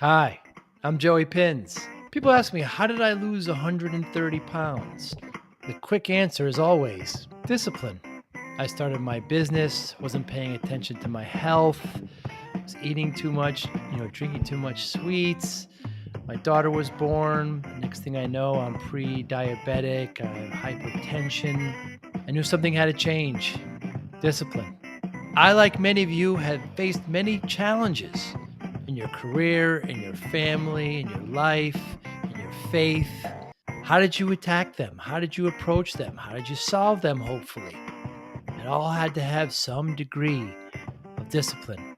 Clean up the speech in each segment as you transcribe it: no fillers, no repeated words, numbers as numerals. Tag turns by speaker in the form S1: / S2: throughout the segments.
S1: Hi, I'm Joey Pinz. People ask me, how did I lose 130 pounds? The quick answer is always discipline. I started my business, wasn't paying attention to my health, was eating too much, drinking too much sweets. My daughter was born. Next thing I know, I'm pre-diabetic, I have hypertension. I knew something had to change. Discipline. I, like many of you, have faced many challenges in your career, in your family, in your life, in your faith. How did you attack them? How did you approach them? How did you solve them, hopefully? It all had to have some degree of discipline.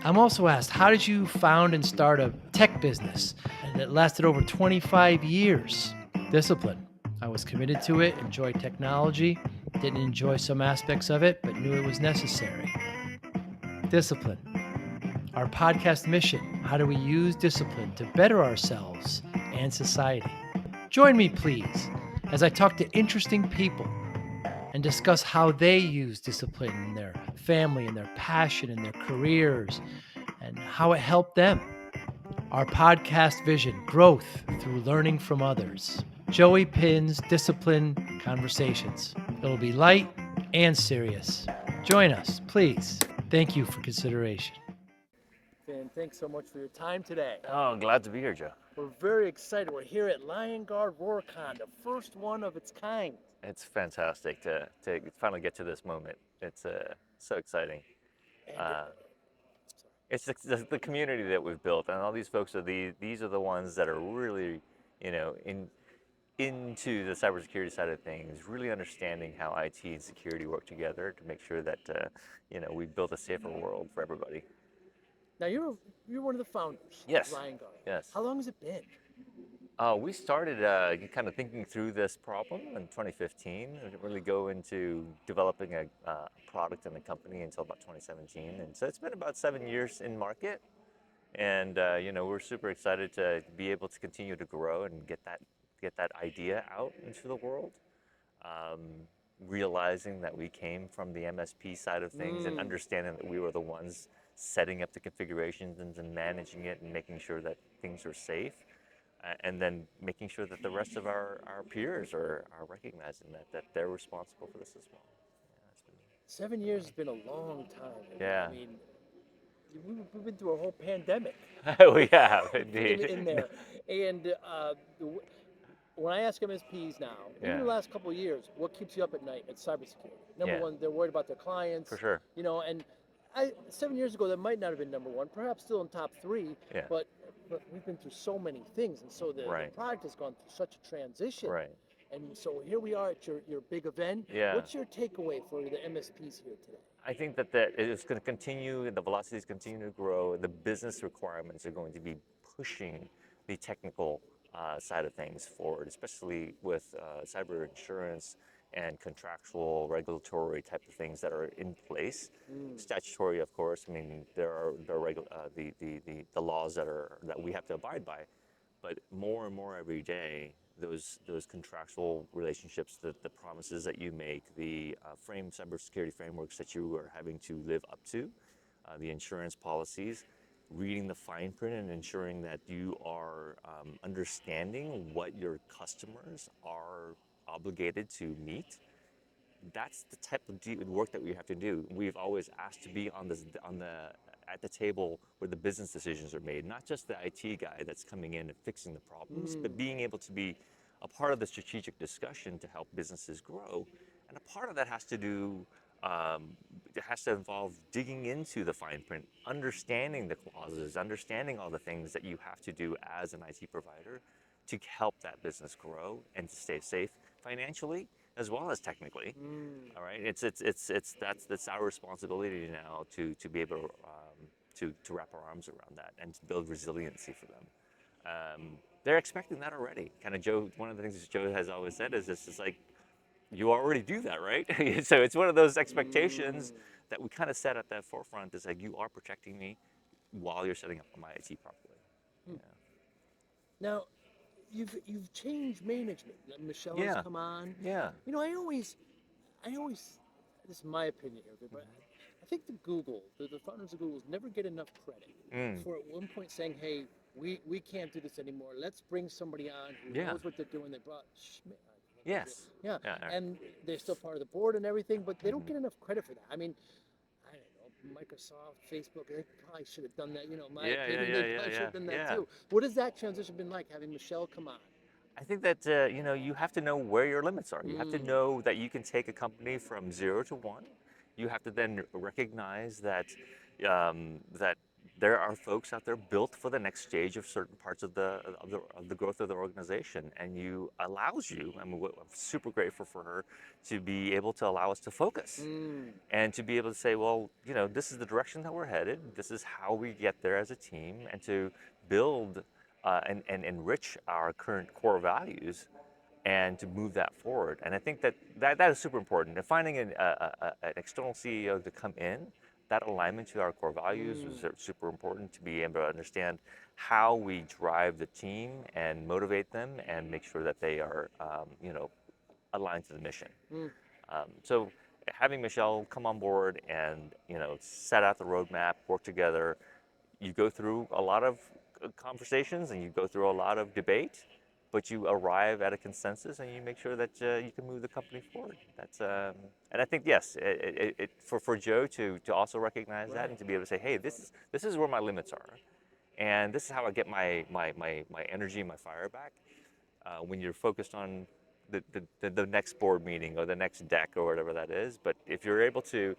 S1: I'm also asked, how did you found and start a tech business that lasted over 25 years? Discipline. I was committed to it, enjoyed technology, didn't enjoy some aspects of it, but knew it was necessary. Discipline. Our podcast mission: how do we use discipline to better ourselves and society? Join me, please, as I talk to interesting people and discuss how they use discipline in their family, in their passion, in their careers, and how it helped them. Our podcast vision: growth through learning from others. Joey Pinz Discipline Conversations. It'll be light and serious. Join us, please. Thank you for consideration. Vin, thanks so much for your time today.
S2: Oh, glad to be here, Joe.
S1: We're very excited. We're here at LionGuard Worcon, the first one of its kind.
S2: It's fantastic to finally get to this moment. It's so exciting. It's the community that we've built, and all these folks are these are the ones that are really, into the cybersecurity side of things, really understanding how IT and security work together to make sure that we build a safer world for everybody.
S1: Now you're one of the founders
S2: Yes.
S1: of LionGuard.
S2: Yes.
S1: How long has it been?
S2: We started kind of thinking through this problem in 2015. We didn't really go into developing a product in the company until about 2017, and so it's been about 7 years in market. And we're super excited to be able to continue to grow and get that idea out into the world. Realizing that we came from the MSP side of things and understanding that we were the ones setting up the configurations and managing it and making sure that things are safe. And then making sure that the rest of our peers are recognizing that they're responsible for this as well. Yeah,
S1: 7 years has been a long time.
S2: Yeah.
S1: I mean, we've been through a whole pandemic.
S2: We have, indeed.
S1: in there. And when I ask MSPs now, even the last couple of years, what keeps you up at night at cybersecurity? Number one, they're worried about their clients.
S2: For sure.
S1: And 7 years ago, that might not have been number one, perhaps still in top three, but we've been through so many things, and so the product has gone through such a transition.
S2: Right.
S1: And so here we are at your big event.
S2: Yeah.
S1: What's your takeaway for the MSPs here today?
S2: I think that it is going to continue, the velocities continue to grow, the business requirements are going to be pushing the technical side of things forward, especially with cyber insurance and contractual, regulatory type of things that are in place. Statutory, of course. I mean, there are the laws that we have to abide by, but more and more every day, those contractual relationships, the promises that you make, the cybersecurity frameworks that you are having to live up to, the insurance policies, reading the fine print and ensuring that you are understanding what your customers are obligated to meet. That's the type of work that we have to do. We've always asked to be at the table where the business decisions are made, not just the IT guy that's coming in and fixing the problems, but being able to be a part of the strategic discussion to help businesses grow. And a part of that has to involve digging into the fine print, understanding the clauses, understanding all the things that you have to do as an IT provider to help that business grow and to stay safe financially as well as technically. All right, that's our responsibility now to be able to wrap our arms around that and to build resiliency for them. They're expecting that already. Kind of Joe. One of the things that Joe has always said is this: is like, you already do that, right? So it's one of those expectations that we kind of set at the forefront. Is like, you are protecting me while you're setting up my IT properly. Yeah.
S1: Now, you've changed management. Michelle has come on.
S2: Yeah.
S1: I always, this is my opinion here, but I think the founders of Google never get enough credit for at one point saying, hey, we can't do this anymore. Let's bring somebody on who
S2: Yeah.
S1: knows what they're doing. They brought Schmidt on.
S2: Yes.
S1: Yeah,
S2: Yeah.
S1: and they're still part of the board and everything, but they don't get enough credit for that. I mean, I don't know, Microsoft, Facebook, they probably should have done that. You know, my opinion, they probably should have done that too. What has that transition been like, having Michelle come on?
S2: I think that you have to know where your limits are. You have to know that you can take a company from 0 to 1. You have to then recognize that that there are folks out there built for the next stage of certain parts of the growth of the organization, and you allows you. I mean, I'm super grateful for her to be able to allow us to focus and to be able to say, well, this is the direction that we're headed. This is how we get there as a team, and to build and enrich our current core values and to move that forward. And I think that is super important. And finding an external CEO to come in, that alignment to our core values is super important, to be able to understand how we drive the team and motivate them and make sure that they are, aligned to the mission. So having Michelle come on board and, set out the roadmap, work together, you go through a lot of conversations and you go through a lot of debate, but you arrive at a consensus and you make sure that you can move the company forward. That's and I think yes, for Joe to also recognize that and to be able to say, hey, this is where my limits are, and this is how I get my energy, my fire back. When you're focused on the next board meeting or the next deck or whatever that is, but if you're able to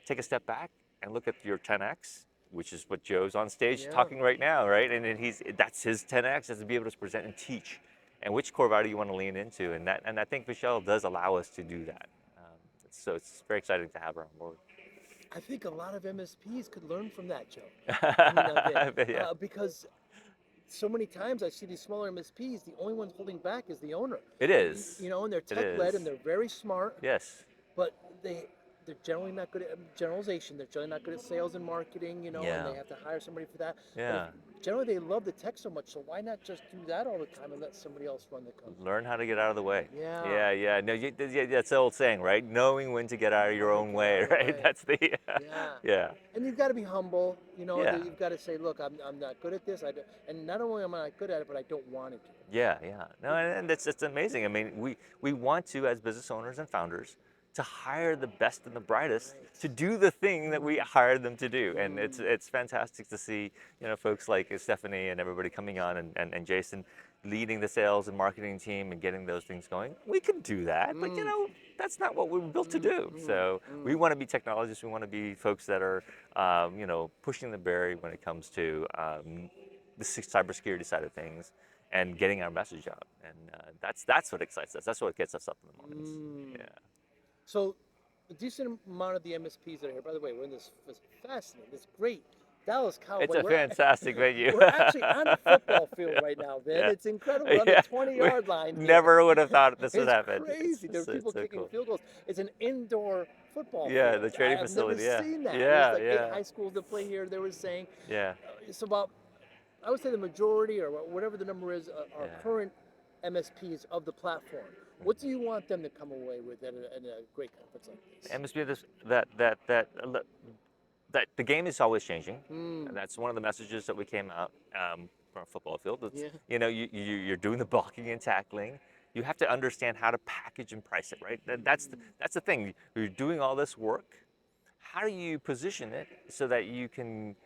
S2: take a step back and look at your 10x, which is what Joe's on stage talking right now, right? And then that's his 10x, is to be able to present and teach, and which core value you want to lean into, and I think Michelle does allow us to do that. So it's very exciting to have her on board.
S1: I think a lot of MSPs could learn from that, Joe. I mean, because so many times I see these smaller MSPs, the only ones holding back is the owner.
S2: It is.
S1: And they're tech-led and they're very smart.
S2: Yes.
S1: But they're generally not good at generalization. They're generally not good at sales and marketing, and they have to hire somebody for that.
S2: Yeah.
S1: But generally, they love the tech so much, so why not just do that all the time and let somebody else run the company?
S2: Learn how to get out of the way.
S1: Yeah.
S2: No, that's the old saying, right? Knowing when to get out of your own way, right? That's the. Yeah.
S1: And you've got to be humble. You've got to say, look, I'm not good at this. And not only am I not good at it, but I don't want to do it.
S2: Yeah. No, and it's amazing. I mean, we want to, as business owners and founders, to hire the best and the brightest to do the thing that we hired them to do. And it's fantastic to see, folks like Stephanie and everybody coming on and Jason leading the sales and marketing team and getting those things going. We can do that, but that's not what we were built to do. So we want to be technologists. We want to be folks that are, pushing the barrier when it comes to the cybersecurity side of things and getting our message out. And that's what excites us. That's what gets us up in the mornings. Yeah.
S1: So, a decent amount of the MSPs that are here, by the way, we're in this fascinating, this great Dallas Cowboys.
S2: It's a fantastic venue.
S1: We're actually on a football field right now, Vin. It's incredible. We're on the 20-yard line here.
S2: Never would have thought this would happen.
S1: It's crazy. There are people kicking field goals. It's an indoor football field.
S2: Yeah, the training facility.
S1: I've never seen that.
S2: Yeah,
S1: There's 8 high schools that play here, they were saying.
S2: Yeah.
S1: It's about, I would say the majority, or whatever the number is, are current MSPs of the platform. What do you want them to come away with at a great conference like this?
S2: MSP, that the game is always changing. And that's one of the messages that we came out from a football field. It's, you're doing the blocking and tackling. You have to understand how to package and price it, right? That's the thing. You're doing all this work. How do you position it so that you can?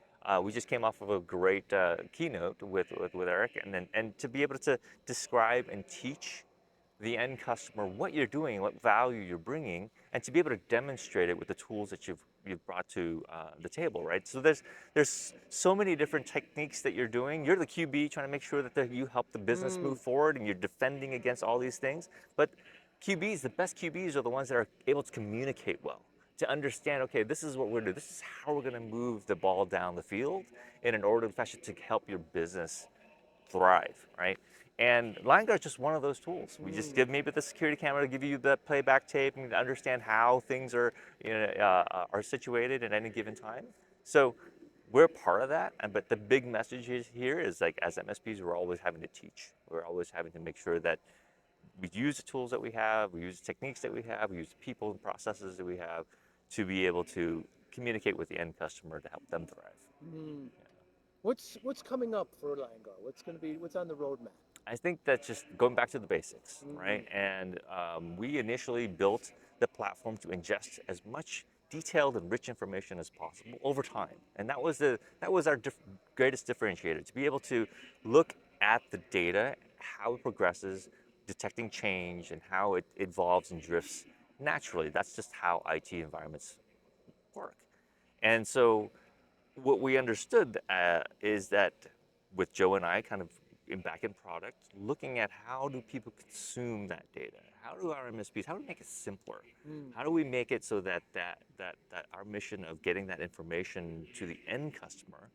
S2: We just came off of a great keynote with Eric, and to be able to describe and teach the end customer what you're doing, what value you're bringing, and to be able to demonstrate it with the tools that you've brought to the table, right? So there's so many different techniques that you're doing. You're the QB trying to make sure that you help the business move forward, and you're defending against all these things. But the best QBs are the ones that are able to communicate well, to understand, okay, this is what we're doing. This is how we're going to move the ball down the field in an orderly fashion to help your business thrive, right? And LionGuard is just one of those tools. We just give maybe the security camera to give you the playback tape and to understand how things are situated at any given time. So we're part of that. But the big message here is, like, as MSPs, we're always having to teach. We're always having to make sure that we use the tools that we have, we use the techniques that we have, we use the people and processes that we have to be able to communicate with the end customer to help them thrive.
S1: What's coming up for LionGuard? What's on the roadmap?
S2: I think that's just going back to the basics,
S1: Mm.
S2: right? And we initially built the platform to ingest as much detailed and rich information as possible over time, and that was our greatest differentiator, to be able to look at the data, how it progresses, detecting change, and how it evolves and drifts naturally. That's just how IT environments work. And so what we understood is that with Joe and I kind of back in product, looking at how do people consume that data? How do our MSPs, how do we make it simpler? How do we make it so that our mission of getting that information to the end customer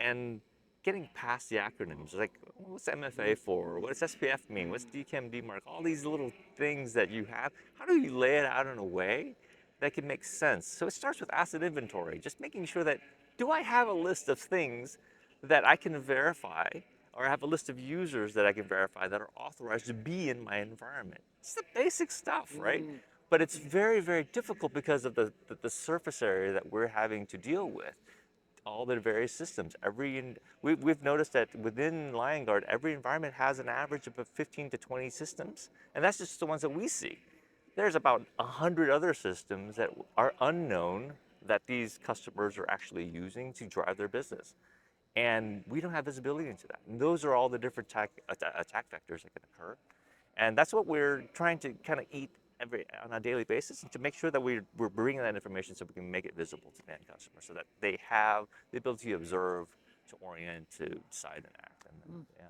S2: and getting past the acronyms, like what's MFA for? What does SPF mean? What's DKIM, DMARC? All these little things that you have, how do you lay it out in a way that can make sense? So it starts with asset inventory, just making sure that, do I have a list of things that I can verify, or I have a list of users that I can verify that are authorized to be in my environment? It's the basic stuff, right? But it's very, very difficult because of the surface area that we're having to deal with, all the various systems. We've noticed that within LionGuard, every environment has an average of 15 to 20 systems, and that's just the ones that we see. There's about 100 other systems that are unknown that these customers are actually using to drive their business, and we don't have visibility into that. And those are all the different attack vectors that can occur, and that's what we're trying to kind of eat on a daily basis, and to make sure that we're bringing that information so we can make it visible to the end customer, so that they have the ability to observe, to orient, to decide and act. And yeah.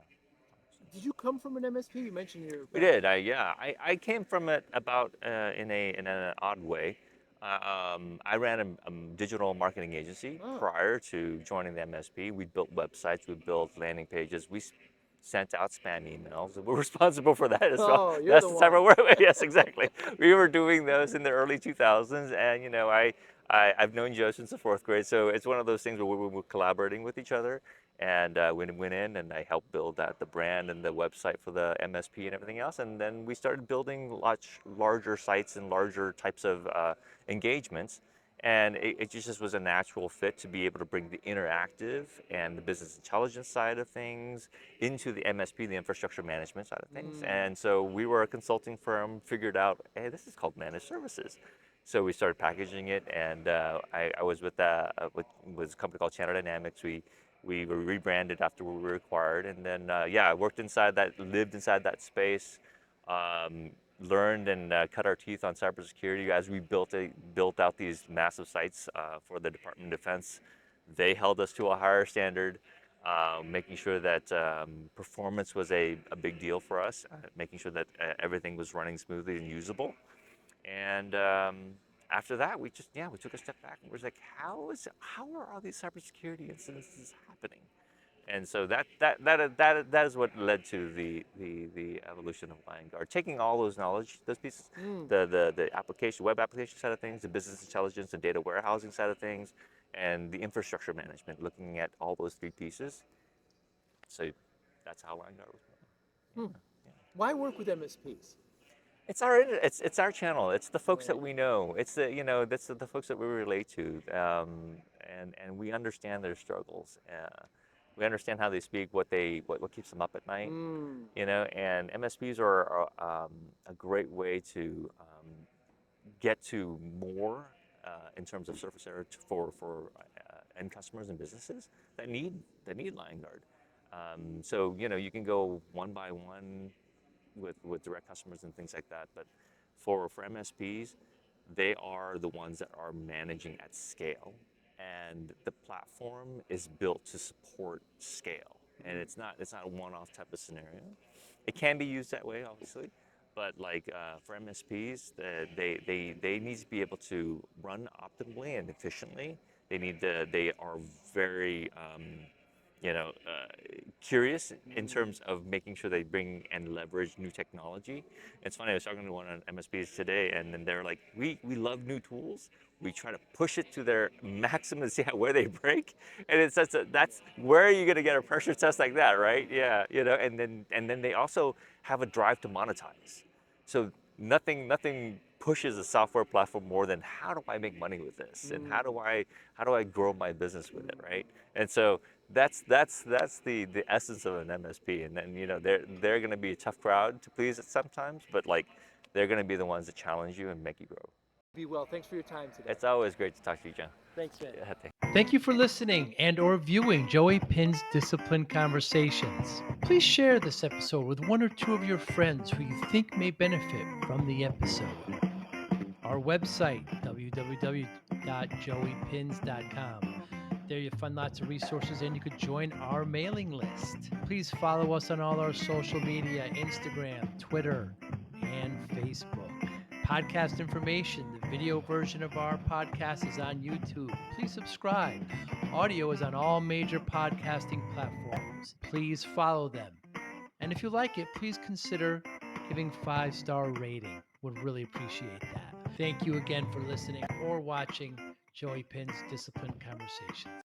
S1: Did you come from an MSP? You mentioned your
S2: We did. I came from it about in an odd way. I ran a digital marketing agency prior to joining the MSP. We built websites, we built landing pages, sent out spam emails. We're responsible for that as well.
S1: Oh, you're
S2: That's
S1: the
S2: the type
S1: one.
S2: of work. Yes, exactly. We were doing those in the early 2000s, and I've known Joe since the fourth grade, so it's one of those things where we were collaborating with each other. And we went in and I helped build the brand and the website for the MSP and everything else. And then we started building larger sites and larger types of engagements. And it just was a natural fit to be able to bring the interactive and the business intelligence side of things into the MSP, the infrastructure management side of things. And so we were a consulting firm, figured out, hey, this is called managed services. So we started packaging it, and I was with a company called Channel Dynamics. We were rebranded after we were acquired, and then I worked inside that, lived inside that space, learned and cut our teeth on cybersecurity as we built out these massive sites for the Department of Defense. They held us to a higher standard, making sure that performance was a big deal for us, making sure that everything was running smoothly and usable. And after that, we took a step back and was like, how are all these cybersecurity incidents happening? And so that is what led to the evolution of LionGuard, taking all those those pieces, the web application side of things, the business intelligence and data warehousing side of things, and the infrastructure management, looking at all those three pieces. So that's how LionGuard was born.
S1: Why work with MSPs?
S2: It's our channel. It's the folks that we know. It's that's the folks that we relate to, and we understand their struggles. We understand how they speak, what keeps them up at night. And MSPs are a great way to get to more in terms of surface area for end customers and businesses that need LionGuard. So you can go one by one with direct customers and things like that. But for MSPs, they are the ones that are managing at scale, and the platform is built to support scale. And it's not a one-off type of scenario. It can be used that way, obviously, but for MSPs, they need to be able to run optimally and efficiently. They are very curious in terms of making sure they bring and leverage new technology. It's funny, I was talking to one of MSPs today, and then they're like, we love new tools. We try to push it to their maximum to see where they break. And that's where are you going to get a pressure test like that, right? Yeah, and then they also have a drive to monetize. So nothing pushes the software platform more than how do I make money with this, and how do I grow my business with it, right? And so that's the essence of an MSP. And then they're going to be a tough crowd to please at sometimes, but like they're going to be the ones that challenge you and make you grow.
S1: Be well. Thanks for your time today.
S2: It's always great to talk to you, John.
S1: Thanks, man.
S2: Yeah,
S1: Thank you for listening and or viewing Joey Pinz Discipline Conversations. Please share this episode with one or two of your friends who you think may benefit from the episode. Our website, www.joeypins.com. There you'll find lots of resources and you could join our mailing list. Please follow us on all our social media, Instagram, Twitter, and Facebook. Podcast information, the video version of our podcast is on YouTube. Please subscribe. Audio is on all major podcasting platforms. Please follow them. And if you like it, please consider giving 5-star rating. Would really appreciate that. Thank you again for listening or watching Joey Pinz Discipline Conversations.